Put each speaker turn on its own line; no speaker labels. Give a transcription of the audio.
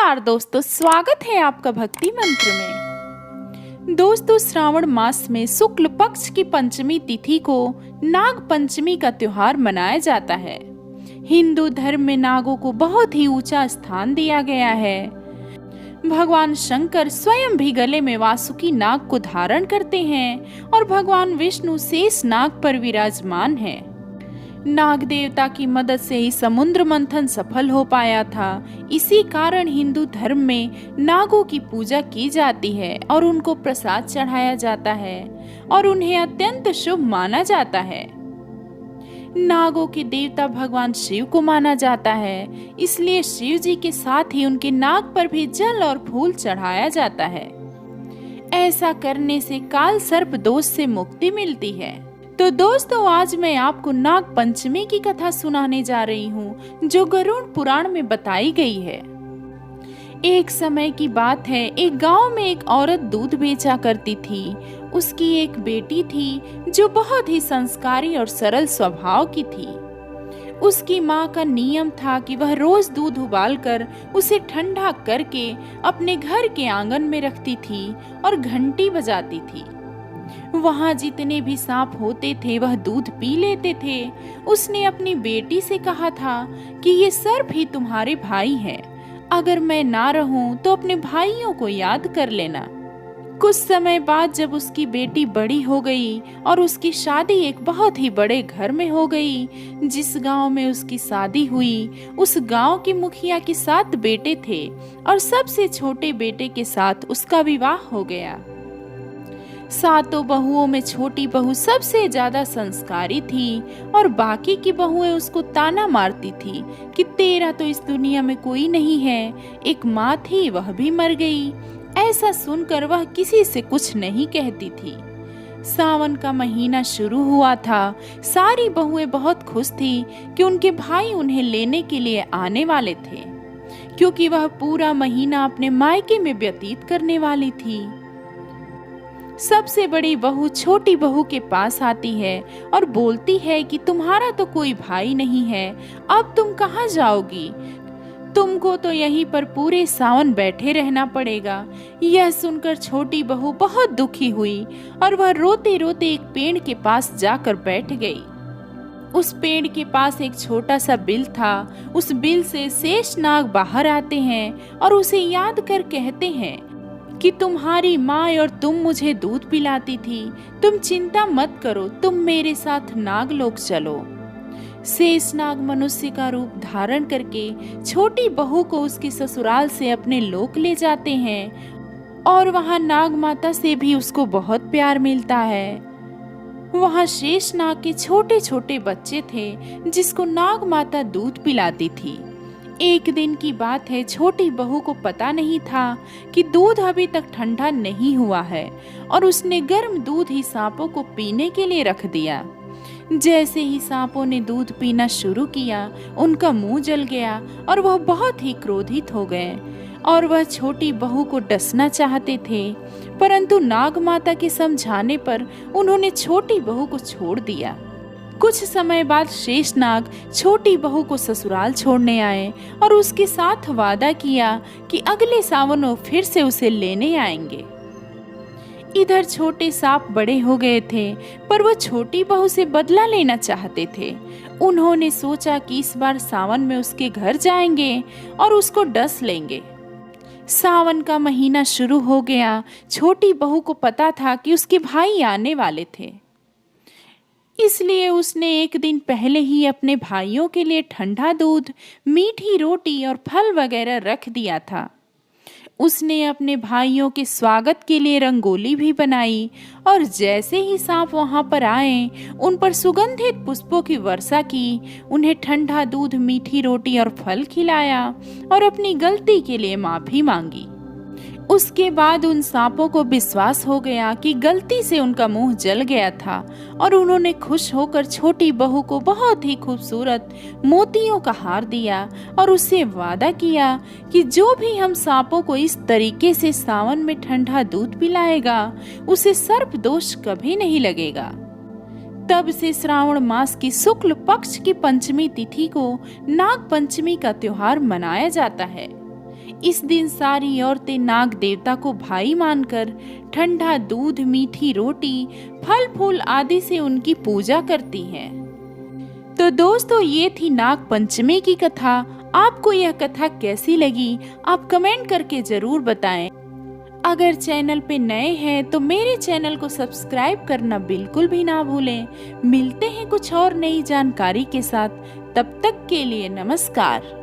नमस्कार दोस्तों, स्वागत है आपका भक्ति मंत्र में। दोस्तों, श्रावण मास में शुक्ल पक्ष की पंचमी तिथि को नाग पंचमी का त्योहार मनाया जाता है। हिंदू धर्म में नागों को बहुत ही ऊंचा स्थान दिया गया है। भगवान शंकर स्वयं भी गले में वासुकी नाग को धारण करते हैं और भगवान विष्णु शेष नाग पर विराजमान है। नाग देवता की मदद से ही समुद्र मंथन सफल हो पाया था। इसी कारण हिंदू धर्म में नागों की पूजा की जाती है और उनको प्रसाद चढ़ाया जाता है और उन्हें अत्यंत शुभ माना जाता है। नागों के देवता भगवान शिव को माना जाता है, इसलिए शिव जी के साथ ही उनके नाग पर भी जल और फूल चढ़ाया जाता है। ऐसा करने से काल सर्प दोष से मुक्ति मिलती है। तो दोस्तों, आज मैं आपको नाग पंचमी की कथा सुनाने जा रही हूँ, जो गरुड़ पुराण में बताई गई है। एक समय की बात है, एक गांव में एक औरत दूध बेचा करती थी। उसकी एक बेटी थी जो बहुत ही संस्कारी और सरल स्वभाव की थी। उसकी माँ का नियम था कि वह रोज दूध उबालकर उसे ठंडा करके अपने घर के आंगन में रखती थी और घंटी बजाती थी। वहाँ जितने भी सांप होते थे वह दूध पी लेते थे। उसने अपनी बेटी से कहा था कि ये सर्प ही तुम्हारे भाई हैं। अगर मैं ना रहूं तो अपने भाइयों को याद कर लेना। कुछ समय बाद जब उसकी बेटी बड़ी हो गई और उसकी शादी एक बहुत ही बड़े घर में हो गई, जिस गांव में उसकी शादी हुई उस गांव के मुखिया के 7 बेटे थे और सबसे छोटे बेटे के साथ उसका विवाह हो गया। 7 बहुओं में छोटी बहू सबसे ज्यादा संस्कारी थी और बाकी की बहुएं उसको ताना मारती थी कि तेरा तो इस दुनिया में कोई नहीं है। एक माँ थी, वह भी मर गई। ऐसा सुनकर वह किसी से कुछ नहीं कहती थी। सावन का महीना शुरू हुआ था। सारी बहुएं बहुत खुश थी कि उनके भाई उन्हें लेने के लिए आने वाले थे, क्योंकि वह पूरा महीना अपने मायके में व्यतीत करने वाली थी। सबसे बड़ी बहू छोटी बहू के पास आती है और बोलती है कि तुम्हारा तो कोई भाई नहीं है, अब तुम कहाँ जाओगी? तुमको तो यहीं पर पूरे सावन बैठे रहना पड़ेगा। यह सुनकर छोटी बहू बहुत दुखी हुई और वह रोते रोते एक पेड़ के पास जाकर बैठ गई। उस पेड़ के पास एक छोटा सा बिल था। उस बिल से शेष नाग बाहर आते हैं और उसे याद कर कहते हैं कि तुम्हारी माँ और तुम मुझे दूध पिलाती थी, तुम चिंता मत करो, तुम मेरे साथ नागलोक चलो। शेष नाग मनुष्य का रूप धारण करके छोटी बहू को उसके ससुराल से अपने लोक ले जाते हैं और वहाँ नाग माता से भी उसको बहुत प्यार मिलता है। वहाँ शेष नाग के छोटे छोटे बच्चे थे जिसको नाग माता दूध पिलाती थी। एक दिन की बात है, छोटी बहू को पता नहीं था कि दूध अभी तक ठंडा नहीं हुआ है और उसने गर्म दूध ही सांपों को पीने के लिए रख दिया। जैसे ही सांपों ने दूध पीना शुरू किया, उनका मुंह जल गया और वह बहुत ही क्रोधित हो गए और वह छोटी बहू को डसना चाहते थे, परंतु नाग माता के समझाने पर उन्होंने छोटी बहू को छोड़ दिया। कुछ समय बाद शेष नाग छोटी बहू को ससुराल छोड़ने आए और उसके साथ वादा किया कि अगले सावन वो फिर से उसे लेने आएंगे। इधर छोटे सांप बड़े हो गए थे, पर वह छोटी बहू से बदला लेना चाहते थे। उन्होंने सोचा कि इस बार सावन में उसके घर जाएंगे और उसको डस लेंगे। सावन का महीना शुरू हो गया। छोटी बहू को पता था कि उसके भाई आने वाले थे, इसलिए उसने एक दिन पहले ही अपने भाइयों के लिए ठंडा दूध, मीठी रोटी और फल वगैरह रख दिया था। उसने अपने भाइयों के स्वागत के लिए रंगोली भी बनाई और जैसे ही सांप वहां पर आए, उन पर सुगंधित पुष्पों की वर्षा की, उन्हें ठंडा दूध, मीठी रोटी और फल खिलाया और अपनी गलती के लिए माफी मांगी। उसके बाद उन सांपों को विश्वास हो गया कि गलती से उनका मुंह जल गया था और उन्होंने खुश होकर छोटी बहू को बहुत ही खूबसूरत मोतियों का हार दिया और उससे वादा किया कि जो भी हम सांपों को इस तरीके से सावन में ठंडा दूध पिलाएगा, उसे सर्प दोष कभी नहीं लगेगा। तब से श्रावण मास की शुक्ल पक्ष की पंचमी तिथि को नाग पंचमी का त्योहार मनाया जाता है। इस दिन सारी औरतें नाग देवता को भाई मानकर ठंडा दूध, मीठी रोटी, फल फूल आदि से उनकी पूजा करती हैं। तो दोस्तों, ये थी नाग पंचमी की कथा। आपको यह कथा कैसी लगी, आप कमेंट करके जरूर बताएं। अगर चैनल पे नए हैं तो मेरे चैनल को सब्सक्राइब करना बिल्कुल भी ना भूलें। मिलते हैं कुछ और नई जानकारी के साथ, तब तक के लिए नमस्कार।